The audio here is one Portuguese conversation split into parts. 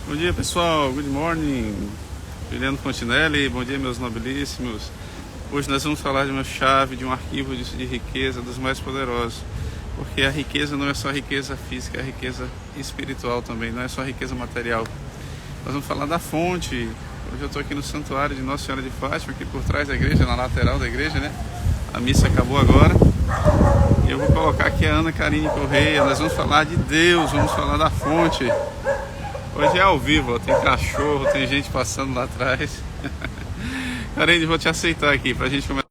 Bom dia, pessoal. Good morning. Juliano Fontinelli. Bom dia, meus nobilíssimos. Hoje nós vamos falar de uma chave, de um arquivo de riqueza dos mais poderosos. Porque a riqueza não é só riqueza física, é riqueza espiritual também, não é só riqueza material. Nós vamos falar da fonte. Hoje eu estou aqui no santuário de Nossa Senhora de Fátima, aqui por trás da igreja, na lateral da igreja, né? A missa acabou agora. E eu vou colocar aqui a Ana Karine Correia. Nós vamos falar de Deus, vamos falar da fonte. Hoje é ao vivo, ó. Tem cachorro, tem gente passando lá atrás. Karine, vou te aceitar aqui pra gente começar.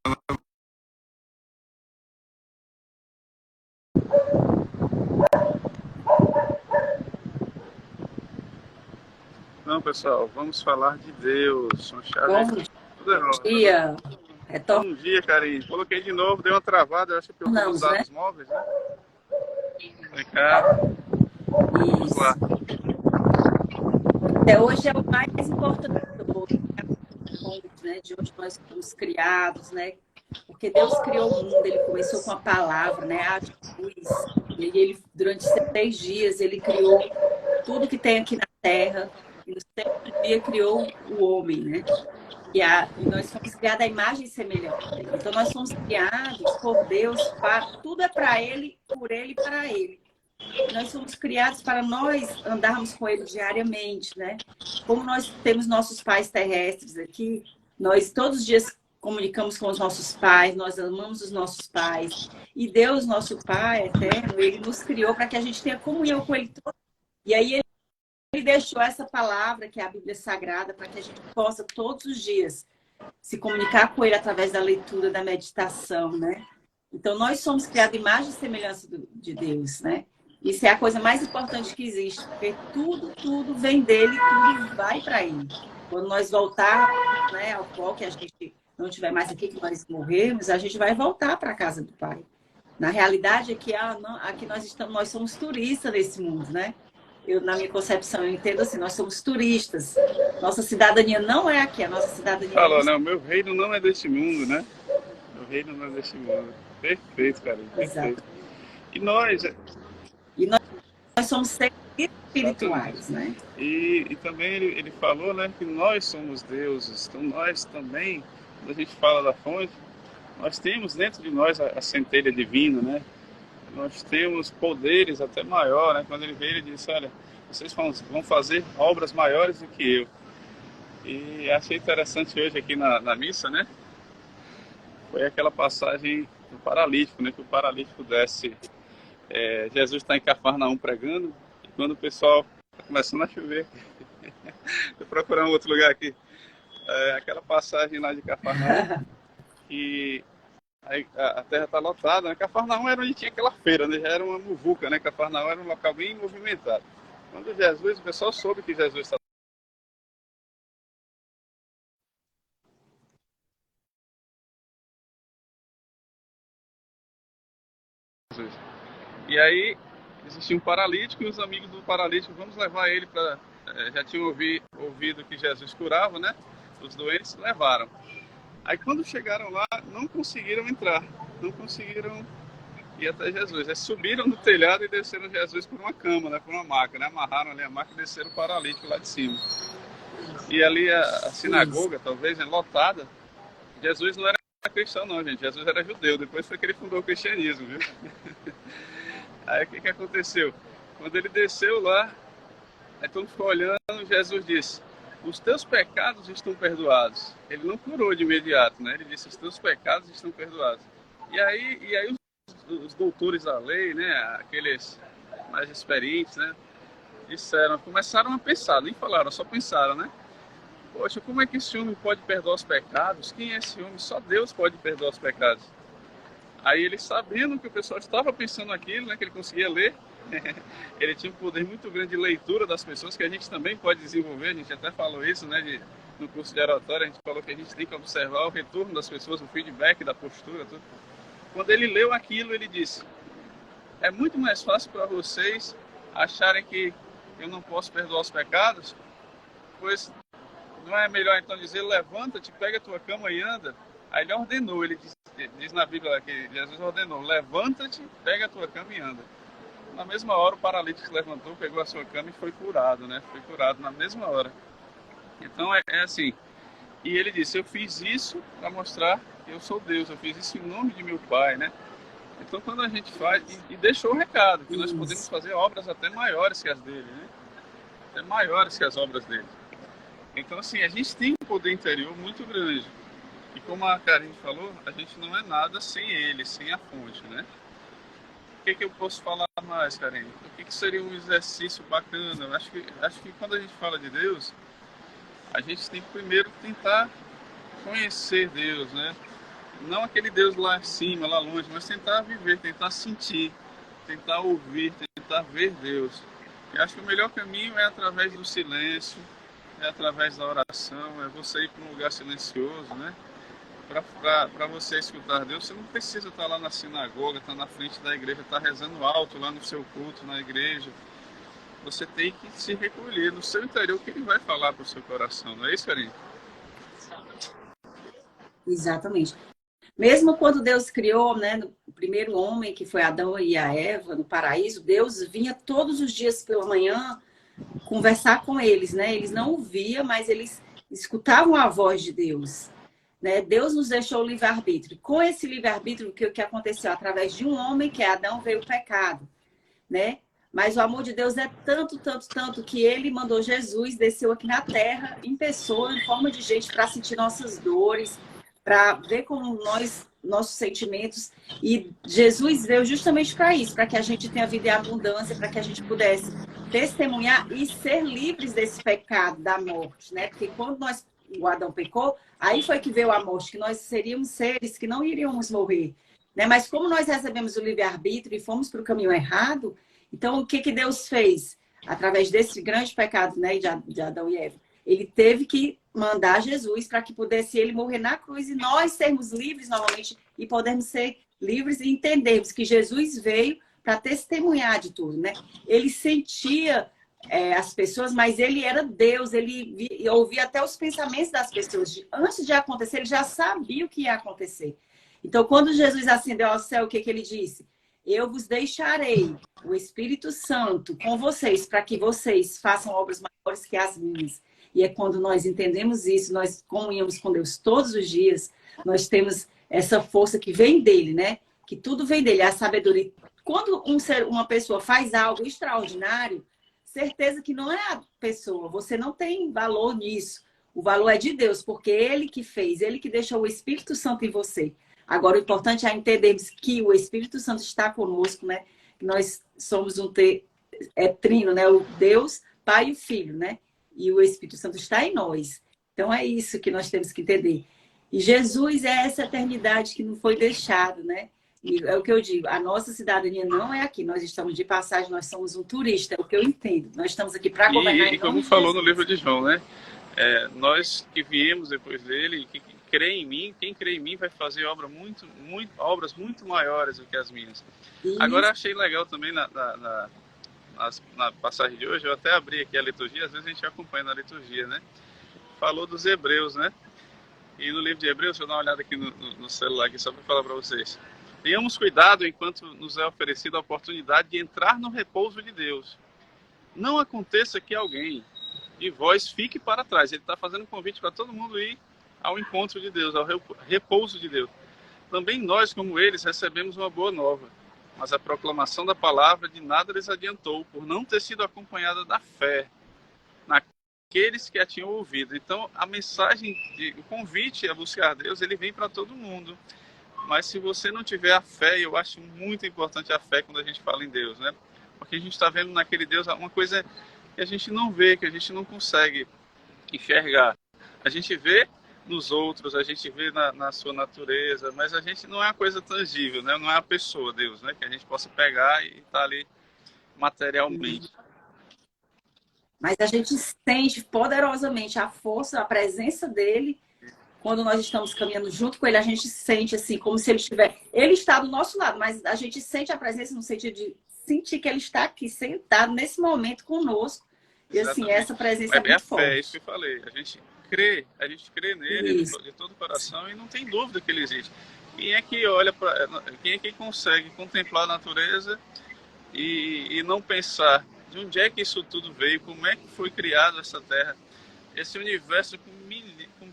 Não, pessoal, vamos falar de Deus. Uma chave Bom poderosa. dia. Bom dia, Karine. Coloquei de novo, deu uma travada, eu acho que preocupa os Retornamos, né? dados móveis, né? Vem cá, vamos lá. Isso. Até hoje é o mais importante ponto, né? De onde nós fomos criados, né? Porque Deus criou o mundo, ele começou com a palavra, né? Haja luz. E ele, durante 6 dias, ele criou tudo que tem aqui na terra. E no 7º dia criou o homem, né? E nós fomos criados à imagem e semelhança dele. Então, nós fomos criados por Deus, tudo é para ele, por ele e para ele. E nós somos criados para nós andarmos com ele diariamente, né? Como nós temos nossos pais terrestres aqui, nós todos os dias comunicamos com os nossos pais, nós amamos os nossos pais. E Deus, nosso Pai eterno, ele nos criou para que a gente tenha comunhão com ele todo. E aí ele deixou essa palavra, que é a Bíblia Sagrada, para que a gente possa todos os dias se comunicar com ele através da leitura, da meditação, né? Então, nós somos criados à imagem e semelhança de Deus, né? Isso é a coisa mais importante que existe, porque tudo vem dele, tudo vai para ele. Quando nós voltar, né, ao pó, que a gente não estiver mais aqui, que nós morrermos, a gente vai voltar para a casa do Pai. Na realidade, aqui nós estamos, nós somos turistas nesse mundo, né? Na minha concepção, eu entendo assim, nós somos turistas. Nossa cidadania não é aqui, a nossa cidadania é no Falou, né? céu. O meu reino não é deste mundo, né? Meu reino não é deste mundo. Perfeito, Karine, Exato. perfeito. E nós, E nós somos seres exatamente. espirituais, né? E também ele falou, né, que nós somos deuses. Então nós também, quando a gente fala da fonte, nós temos dentro de nós a centelha divina, né? Nós temos poderes até maior, né? Quando ele veio, ele disse, olha, vocês vão fazer obras maiores do que eu. E achei interessante hoje aqui na missa, né? Foi aquela passagem do paralítico, né? Que o paralítico desce. Jesus está em Cafarnaum pregando, e quando o pessoal está começando a chover, vou procurar um outro lugar aqui. Aquela passagem lá de Cafarnaum, que a terra está lotada, né? Cafarnaum era onde tinha aquela feira, né? Já era uma muvuca, né? Cafarnaum era um local bem movimentado. Quando Jesus, o pessoal soube que Jesus estava. E aí existia um paralítico e os amigos do paralítico, vamos levar ele para. Já tinham ouvido que Jesus curava, né? Os doentes levaram. Aí quando chegaram lá, não conseguiram entrar, não conseguiram ir até Jesus. Eles subiram no telhado e desceram Jesus por uma cama, né? Por uma maca, né? Amarraram ali a maca e desceram o paralítico lá de cima. E ali a Isso. sinagoga, talvez, né, lotada. Jesus não era cristão não, gente. Jesus era judeu. Depois foi que ele fundou o cristianismo, viu? Aí o que aconteceu? Quando ele desceu lá, aí todo mundo ficou olhando, Jesus disse, os teus pecados estão perdoados. Ele não curou de imediato, né? Ele disse, os teus pecados estão perdoados. E aí os doutores da lei, né? Aqueles mais experientes, né? Começaram a pensar, nem falaram, só pensaram, né? Poxa, como é que esse homem pode perdoar os pecados? Quem é esse homem? Só Deus pode perdoar os pecados. Aí ele, sabendo que o pessoal estava pensando aquilo, né, que ele conseguia ler, ele tinha um poder muito grande de leitura das pessoas, que a gente também pode desenvolver, a gente até falou isso, né, no curso de oratória, a gente falou que a gente tem que observar o retorno das pessoas, o feedback da postura, tudo. Quando ele leu aquilo, ele disse, é muito mais fácil para vocês acharem que eu não posso perdoar os pecados, pois não é melhor então dizer, levanta-te, pega a tua cama e anda? Aí ele ordenou, ele diz na Bíblia que Jesus ordenou, levanta-te, pega a tua cama e anda. na mesma hora o paralítico se levantou, pegou a sua cama e foi curado, né? Foi curado na mesma hora. Então é assim. E ele disse, eu fiz isso para mostrar que eu sou Deus, eu fiz isso em nome de meu Pai, né? Então quando a gente faz, e deixou o recado, que nós podemos fazer obras até maiores que as dele, né? Até maiores que as obras dele. Então assim, a gente tem um poder interior muito grande. E como a Karine falou, a gente não é nada sem ele, sem a fonte, né? O que eu posso falar mais, Karine? O que seria um exercício bacana? Acho que quando a gente fala de Deus, a gente tem que primeiro tentar conhecer Deus, né? Não aquele Deus lá em cima, lá longe, mas tentar viver, tentar sentir, tentar ouvir, tentar ver Deus. Eu acho que o melhor caminho é através do silêncio, é através da oração, é você ir para um lugar silencioso, né? Para você escutar Deus, você não precisa estar lá na sinagoga, estar na frente da igreja, estar rezando alto lá no seu culto, na igreja. Você tem que se recolher no seu interior, que ele vai falar para o seu coração, não é isso, Karine? Exatamente. Mesmo quando Deus criou, né, o primeiro homem, que foi Adão e a Eva, no paraíso, Deus vinha todos os dias pela manhã conversar com eles, né? Eles não ouviam, mas eles escutavam a voz de Deus, né? Deus nos deixou o livre-arbítrio. Com esse livre-arbítrio, o que aconteceu? Através de um homem, que é Adão, veio o pecado, né? Mas o amor de Deus é tanto, tanto, tanto, que ele mandou Jesus, desceu aqui na terra, em pessoa, em forma de gente, para sentir nossas dores, para ver como nossos sentimentos. E Jesus veio justamente para isso, para que a gente tenha vida em abundância, para que a gente pudesse testemunhar e ser livres desse pecado da morte, né? Porque quando o Adão pecou, aí foi que veio a morte, que nós seríamos seres que não iríamos morrer, né? Mas como nós recebemos o livre-arbítrio e fomos para o caminho errado, então o que Deus fez? Através desse grande pecado, né, de Adão e Eva, ele teve que mandar Jesus para que pudesse ele morrer na cruz e nós sermos livres novamente e podermos ser livres e entendermos que Jesus veio para testemunhar de tudo, né? Ele sentia as pessoas, mas ele era Deus, ele ouvia até os pensamentos das pessoas. Antes de acontecer, ele já sabia o que ia acontecer. Então, quando Jesus ascendeu ao céu, o que ele disse? Eu vos deixarei o Espírito Santo com vocês, para que vocês façam obras maiores que as minhas. E é quando nós entendemos isso, nós comunhamos com Deus todos os dias, nós temos essa força que vem dele, né? Que tudo vem dele, a sabedoria. Quando uma pessoa faz algo extraordinário, certeza que não é a pessoa, você não tem valor nisso. O valor é de Deus, porque ele que fez, ele que deixou o Espírito Santo em você. Agora, o importante é entendermos que o Espírito Santo está conosco, né? Que nós somos trino, né? O Deus, Pai e o Filho, né? E o Espírito Santo está em nós. Então, é isso que nós temos que entender. E Jesus é essa eternidade que não foi deixado, né? E é o que eu digo, a nossa cidadania não é aqui. Nós estamos de passagem, nós somos um turista, é o que eu entendo. Nós estamos aqui para governar E em como nome de falou Jesus. no livro de João, né? Nós que viemos depois dele, que crê em mim, quem crê em mim vai fazer obras muito maiores do que as minhas. Isso. Agora, achei legal também na passagem de hoje, eu até abri aqui a liturgia, às vezes a gente acompanha na liturgia, né? Falou dos Hebreus, né? E no livro de Hebreus, deixa eu dar uma olhada aqui no celular aqui, só para falar para vocês. Tenhamos cuidado enquanto nos é oferecida a oportunidade de entrar no repouso de Deus. Não aconteça que alguém de vós fique para trás. Ele está fazendo um convite para todo mundo ir ao encontro de Deus, ao repouso de Deus. Também nós, como eles, recebemos uma boa nova, mas a proclamação da palavra de nada lhes adiantou, por não ter sido acompanhada da fé naqueles que a tinham ouvido. Então, a mensagem, o convite a buscar Deus, ele vem para todo mundo. Mas se você não tiver a fé, eu acho muito importante a fé quando a gente fala em Deus, né? Porque a gente está vendo naquele Deus uma coisa que a gente não vê, que a gente não consegue enxergar. A gente vê nos outros, a gente vê na sua natureza, mas a gente não é uma coisa tangível, né? Não é a pessoa, Deus, né? Que a gente possa pegar e estar ali materialmente. Mas a gente sente poderosamente a força, a presença dele. Quando nós estamos caminhando junto com ele, a gente sente assim, como se ele estiver... Ele está do nosso lado, mas a gente sente a presença no sentido de sentir que ele está aqui, sentado, nesse momento conosco. E assim, essa presença é muito forte. É isso que eu falei. A gente crê nele de todo o coração e não tem dúvida que ele existe. Quem é que olha para... Quem é que consegue contemplar a natureza e não pensar de onde é que isso tudo veio, como é que foi criado essa Terra, esse universo com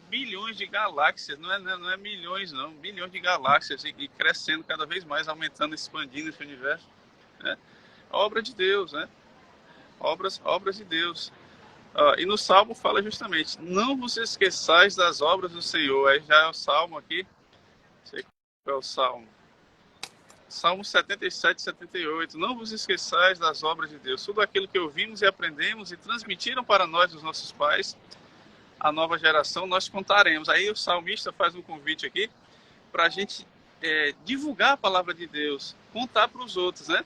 bilhões de galáxias, não é milhões não, bilhões de galáxias e crescendo cada vez mais, aumentando, expandindo esse universo, né? Obra de Deus, né? Obras de Deus. E no Salmo fala justamente, não vos esqueçais das obras do Senhor. Aí já é o Salmo aqui, não sei qual é o Salmo. Salmo 77, 78. Não vos esqueçais das obras de Deus. Tudo aquilo que ouvimos e aprendemos e transmitiram para nós, os nossos pais, a nova geração, nós contaremos. Aí o salmista faz um convite aqui para a gente divulgar a palavra de Deus, contar para os outros, né?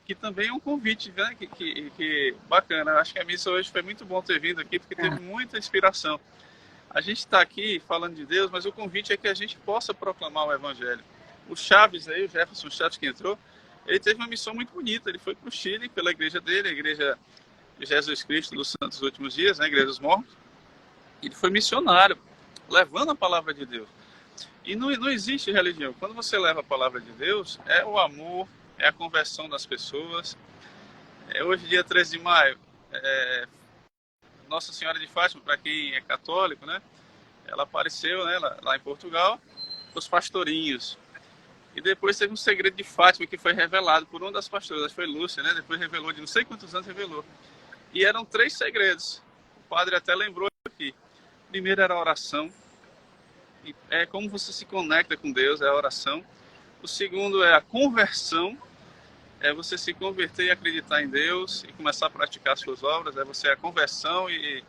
Que também é um convite, né? Que bacana. Acho que a missa hoje foi muito bom ter vindo aqui, porque teve muita inspiração. A gente está aqui falando de Deus, mas o convite é que a gente possa proclamar o Evangelho. O Chaves aí, o Jefferson Chaves que entrou, ele teve uma missão muito bonita. Ele foi para o Chile pela igreja dele, a Igreja de Jesus Cristo dos Santos Últimos Dias, né, Igreja dos Mortos. Ele foi missionário, levando a palavra de Deus. E não existe religião. Quando você leva a palavra de Deus, é o amor, é a conversão das pessoas. Hoje, dia 13 de maio, Nossa Senhora de Fátima, para quem é católico, né, ela apareceu, né, lá em Portugal, os pastorinhos. E depois teve um segredo de Fátima que foi revelado por uma das pastoras, foi Lúcia, né? Depois revelou, de não sei quantos anos revelou. E eram 3 segredos. O padre até lembrou aqui. O primeiro era a oração. É como você se conecta com Deus, é a oração. O segundo é a conversão. É você se converter e acreditar em Deus e começar a praticar suas obras. É você a conversão e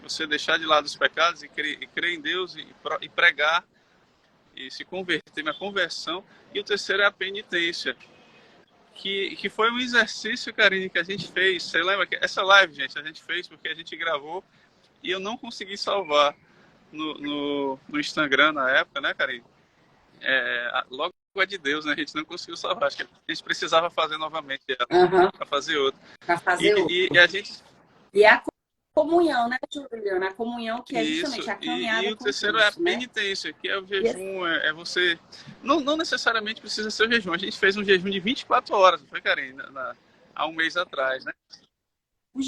você deixar de lado os pecados e crer em Deus e pregar e se converter na conversão. E o terceiro é a penitência, que foi um exercício, Karine, que a gente fez. Você lembra que essa live, gente, a gente fez porque a gente gravou e eu não consegui salvar no Instagram na época, né, Karine? Logo a de Deus, né? A gente não conseguiu salvar. Acho que a gente precisava fazer novamente para fazer outro. Para fazer outro. E a gente... E a comunhão, né, Juliana? A comunhão que é justamente a caminhada. E o terceiro é a penitência, que é o jejum, é você... Não necessariamente precisa ser o jejum. A gente fez um jejum de 24 horas, não foi, Karine? Há um mês atrás, né? O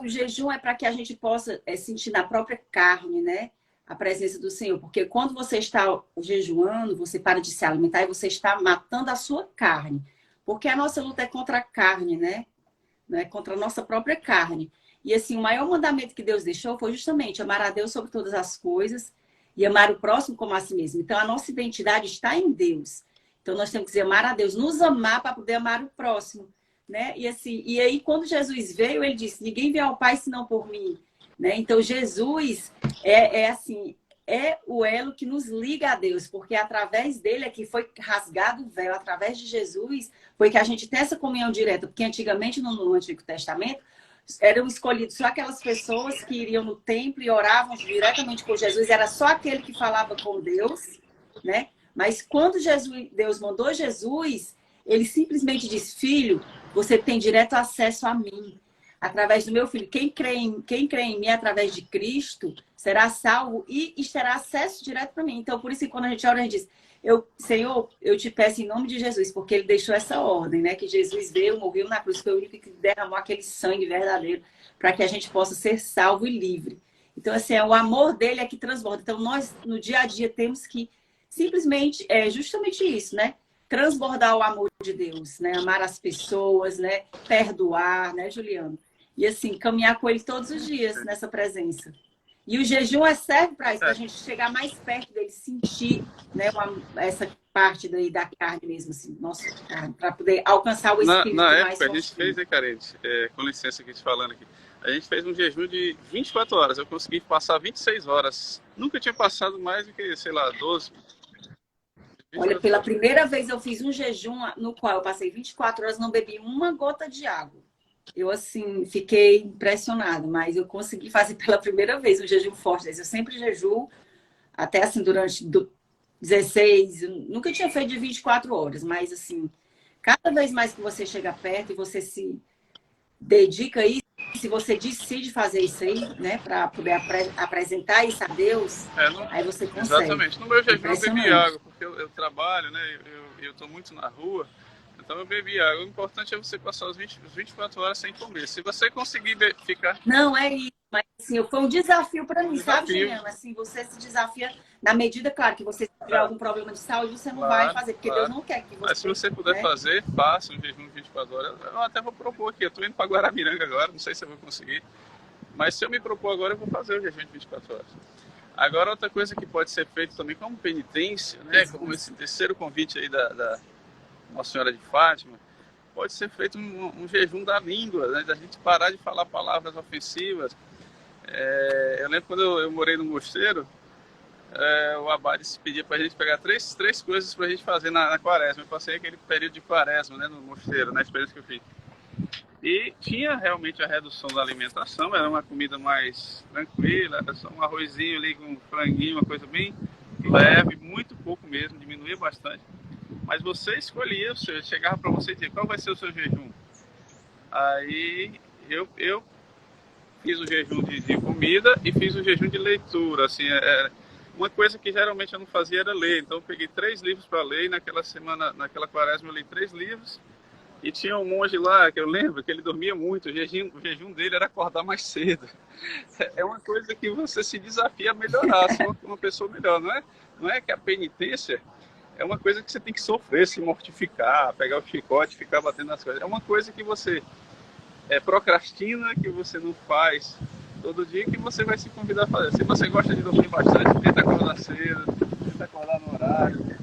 jejum é para que a gente possa sentir na própria carne, né? A presença do Senhor. Porque quando você está jejuando, você para de se alimentar e você está matando a sua carne. Porque a nossa luta é contra a carne, né? Não é contra a nossa própria carne. E assim, o maior mandamento que Deus deixou foi justamente amar a Deus sobre todas as coisas e amar o próximo como a si mesmo. Então, a nossa identidade está em Deus. Então, nós temos que amar a Deus, nos amar para poder amar o próximo, né? E assim, e aí, quando Jesus veio, ele disse, ninguém vê ao Pai senão por mim, né? Então, Jesus é o elo que nos liga a Deus, porque através dele é que foi rasgado o véu, através de Jesus foi que a gente tem essa comunhão direta, porque antigamente no Antigo Testamento eram escolhidos só aquelas pessoas que iriam no templo e oravam diretamente com Jesus, era só aquele que falava com Deus, né? Mas quando Deus mandou Jesus, ele simplesmente disse, filho, você tem direto acesso a mim, através do meu filho. Quem crê em mim através de Cristo será salvo e terá acesso direto para mim. Então, por isso que quando a gente ora, a gente diz, Senhor, eu te peço em nome de Jesus, porque ele deixou essa ordem, né? Que Jesus veio, morreu na cruz, foi o único que derramou aquele sangue verdadeiro para que a gente possa ser salvo e livre. Então, assim, o amor dele é que transborda. Então, nós, no dia a dia, temos que simplesmente, justamente isso, né? Transbordar o amor de Deus, né? Amar as pessoas, né? Perdoar, né, Juliano? E, assim, caminhar com ele todos os dias nessa presença. E o jejum serve para isso, para a gente chegar mais perto dele, sentir, né, essa parte daí da carne mesmo, assim, nossa carne, para poder alcançar o espírito na mais época, a gente fez, né, Karine? Com licença aqui te falando aqui. A gente fez um jejum de 24 horas. Eu consegui passar 26 horas. Nunca tinha passado mais do que, sei lá, 12. Olha, pela primeira vez eu fiz um jejum no qual eu passei 24 horas, não bebi uma gota de água. Eu, assim, fiquei impressionada, mas eu consegui fazer pela primeira vez um jejum forte. Eu sempre jejuo, até assim, durante 16, eu nunca tinha feito de 24 horas, mas assim, cada vez mais que você chega perto e você se dedica a isso, se você decide fazer isso aí, né, para poder apresentar isso a Deus, aí você consegue. Exatamente. No meu jejum eu bebi água, porque eu trabalho, né, eu estou muito na rua. então eu bebi água. O importante é você passar os 24 horas sem comer. Se você conseguir ficar... Não, é isso. Mas assim, foi um desafio para mim, sabe, Desafio. Juliana? Assim, você se desafia na medida, claro, que você tiver algum problema de saúde, você não vai fazer, porque Deus não quer que você... Mas se você puder fazer, faça um jejum de 24 horas. Eu até vou propor aqui. Eu estou indo para Guaramiranga agora, não sei se eu vou conseguir. Mas se eu me propor agora, eu vou fazer o jejum de 24 horas. Agora, outra coisa que pode ser feito também como penitência, né? Como esse terceiro convite aí da Nossa Senhora de Fátima, pode ser feito um jejum da língua, né? Da gente parar de falar palavras ofensivas. Eu lembro quando eu morei no mosteiro, o abade pedia para a gente pegar três coisas para a gente fazer na quaresma. Eu passei aquele período de quaresma, né, no mosteiro, na experiência que eu fiz. E tinha realmente a redução da alimentação, era uma comida mais tranquila, era só um arrozinho ali com um franguinho, uma coisa bem leve, muito pouco mesmo, diminuía bastante. Mas você escolhia, eu chegava para você e dizia, qual vai ser o seu jejum? Aí eu fiz o jejum de comida e fiz o jejum de leitura. Assim, uma coisa que geralmente eu não fazia era ler, então eu peguei 3 livros para ler e naquela semana, naquela quaresma eu li 3 livros. E tinha um monge lá, que eu lembro, que ele dormia muito, o jejum dele era acordar mais cedo. É uma coisa que você se desafia a melhorar, ser uma pessoa melhor, não é que a penitência é uma coisa que você tem que sofrer, se mortificar, pegar o chicote, ficar batendo nas coisas. É uma coisa que você procrastina, que você não faz todo dia, que você vai se convidar a fazer. Se você gosta de dormir bastante, tenta acordar cedo, tenta acordar no horário.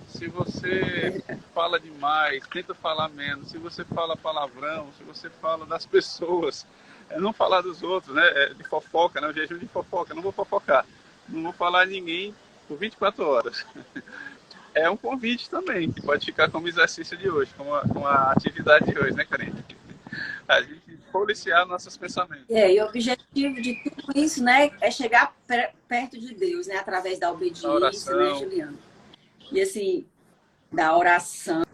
Se você fala demais, tenta falar menos. Se você fala palavrão, se você fala das pessoas, não falar dos outros, né? De fofoca, né? O jejum de fofoca. Não vou fofocar. Não vou falar a ninguém por 24 horas. É um convite também, que pode ficar como exercício de hoje, como a atividade de hoje, né, Karine? A gente policiar nossos pensamentos. E o objetivo de tudo isso, né, é chegar perto de Deus, né? Através da obediência, né, Juliana? E assim, da oração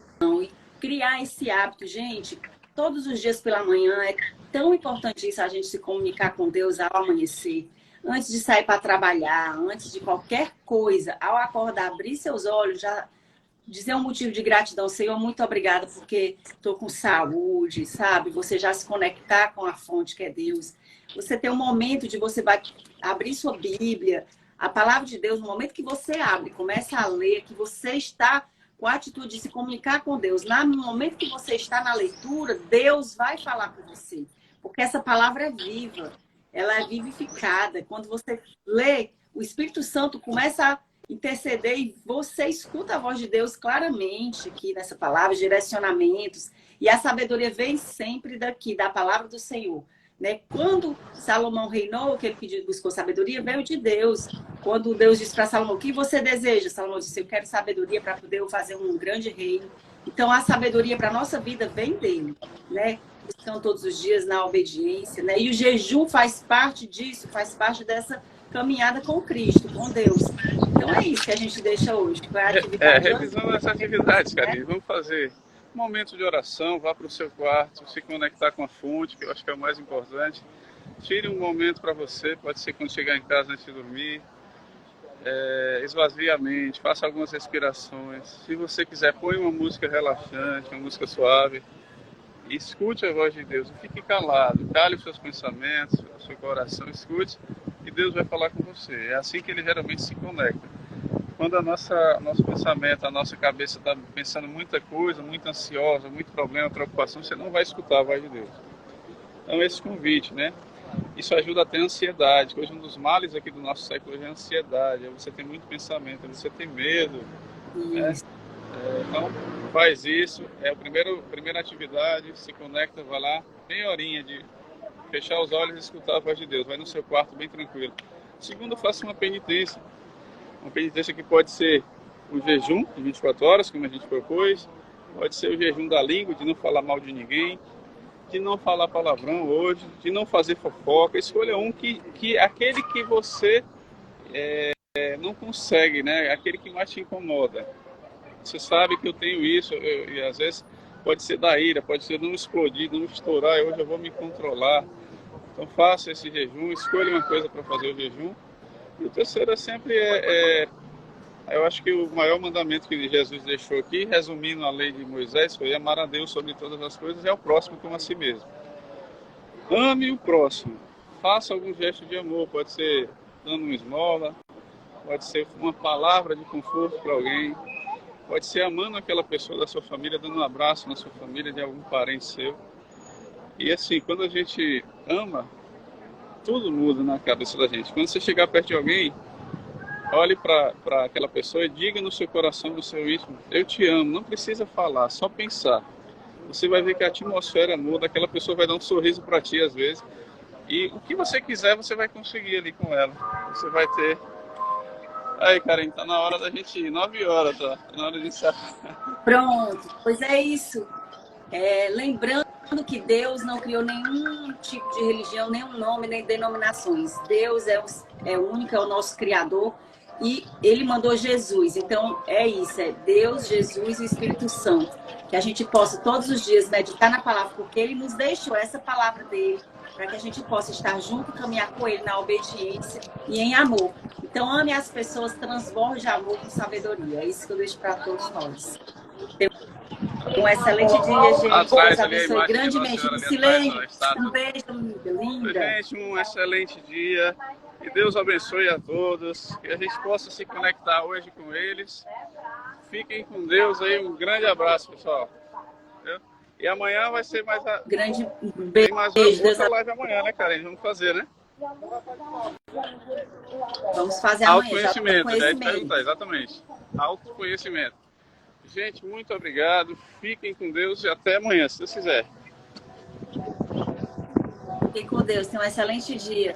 e criar esse hábito, gente, todos os dias pela manhã é tão importante isso, a gente se comunicar com Deus ao amanhecer, antes de sair para trabalhar, antes de qualquer coisa, ao acordar, abrir seus olhos, já dizer um motivo de gratidão, Senhor, muito obrigada porque estou com saúde, sabe? Você já se conectar com a fonte que é Deus. Você tem um momento de você vai abrir sua Bíblia, a palavra de Deus, no momento que você abre, começa a ler, que você está com a atitude de se comunicar com Deus, no momento que você está na leitura, Deus vai falar com você. Porque essa palavra é viva, ela é vivificada. Quando você lê, o Espírito Santo começa a interceder e você escuta a voz de Deus claramente aqui nessa palavra, direcionamentos. E a sabedoria vem sempre daqui, da palavra do Senhor. Né? Quando Salomão reinou, que ele buscou sabedoria, veio de Deus. Quando Deus disse para Salomão, o que você deseja? Salomão disse, eu quero sabedoria para poder fazer um grande reino. Então, a sabedoria para a nossa vida vem dele. Né? Buscando todos os dias na obediência. Né? E o jejum faz parte disso, faz parte dessa caminhada com Cristo, com Deus. Então, é isso que a gente deixa hoje. Revisando essas atividades, Karine, vamos fazer um momento de oração, vá para o seu quarto, se conectar com a fonte, que eu acho que é o mais importante. Tire um momento para você, pode ser quando chegar em casa antes de dormir. Esvazie a mente, faça algumas respirações. Se você quiser, põe uma música relaxante, uma música suave. E escute a voz de Deus, não fique calado, cale os seus pensamentos, o seu coração, escute e Deus vai falar com você. É assim que ele geralmente se conecta. Quando nosso pensamento, a nossa cabeça está pensando muita coisa, muito ansiosa, muito problema, preocupação, você não vai escutar a voz de Deus. Então esse convite, né? Isso ajuda a ter ansiedade. Hoje um dos males aqui do nosso século é a ansiedade. É você ter muito pensamento, é você ter medo. Né? Então faz isso. É a primeira atividade. Se conecta, vai lá, meia horinha de fechar os olhos e escutar a voz de Deus. Vai no seu quarto bem tranquilo. Segundo, faça uma penitência. Uma penitência que pode ser o jejum de 24 horas, como a gente propôs. Pode ser o jejum da língua, de não falar mal de ninguém. De não falar palavrão hoje, de não fazer fofoca. Escolha um que aquele que você não consegue, né? Aquele que mais te incomoda. Você sabe que eu tenho isso, e às vezes pode ser da ira, pode ser não explodir, não estourar, hoje eu vou me controlar. Então faça esse jejum, escolha uma coisa para fazer o jejum. E o terceiro sempre Eu acho que o maior mandamento que Jesus deixou aqui, resumindo a lei de Moisés, foi amar a Deus sobre todas as coisas e ao próximo como a si mesmo. Ame o próximo. Faça algum gesto de amor. Pode ser dando uma esmola, pode ser uma palavra de conforto para alguém, pode ser amando aquela pessoa da sua família, dando um abraço na sua família, de algum parente seu. E assim, quando a gente ama, tudo muda na cabeça da gente. Quando você chegar perto de alguém, olhe para aquela pessoa e diga no seu coração, no seu íntimo, eu te amo. Não precisa falar, só pensar. Você vai ver que a atmosfera muda, aquela pessoa vai dar um sorriso para ti às vezes. E o que você quiser, você vai conseguir ali com ela. Você vai ter... Aí, Karen, tá na hora da gente ir. 9 horas, tá? Tá na hora de encerrar. Pronto, pois é isso. Lembrando que Deus não criou nenhum tipo de religião, nenhum nome, nem denominações. Deus é único, é o nosso Criador. E Ele mandou Jesus. Então, é isso. É Deus, Jesus e o Espírito Santo. Que a gente possa todos os dias meditar na palavra, porque Ele nos deixou essa palavra dele, para que a gente possa estar junto e caminhar com Ele na obediência e em amor. Então, ame as pessoas, transborde amor com sabedoria. É isso que eu deixo para todos nós. Um excelente dia, gente. Atrás, Deus ali a abençoe imagem grandemente. ali Silene, atrás, um beijo, amiga linda. gente, um excelente dia. Que Deus abençoe a todos. Que a gente possa se conectar hoje com eles. Fiquem com Deus aí. Um grande abraço, pessoal. Entendeu? E amanhã vai ser mais Grande tem mais beijo. outra live amanhã, né, Karen? Vamos fazer, né? Vamos fazer amanhã. Autoconhecimento, já ia te perguntar, exatamente. Autoconhecimento. Gente, muito obrigado. Fiquem com Deus e até amanhã, se Deus quiser. Fiquem com Deus. Tenham um excelente dia.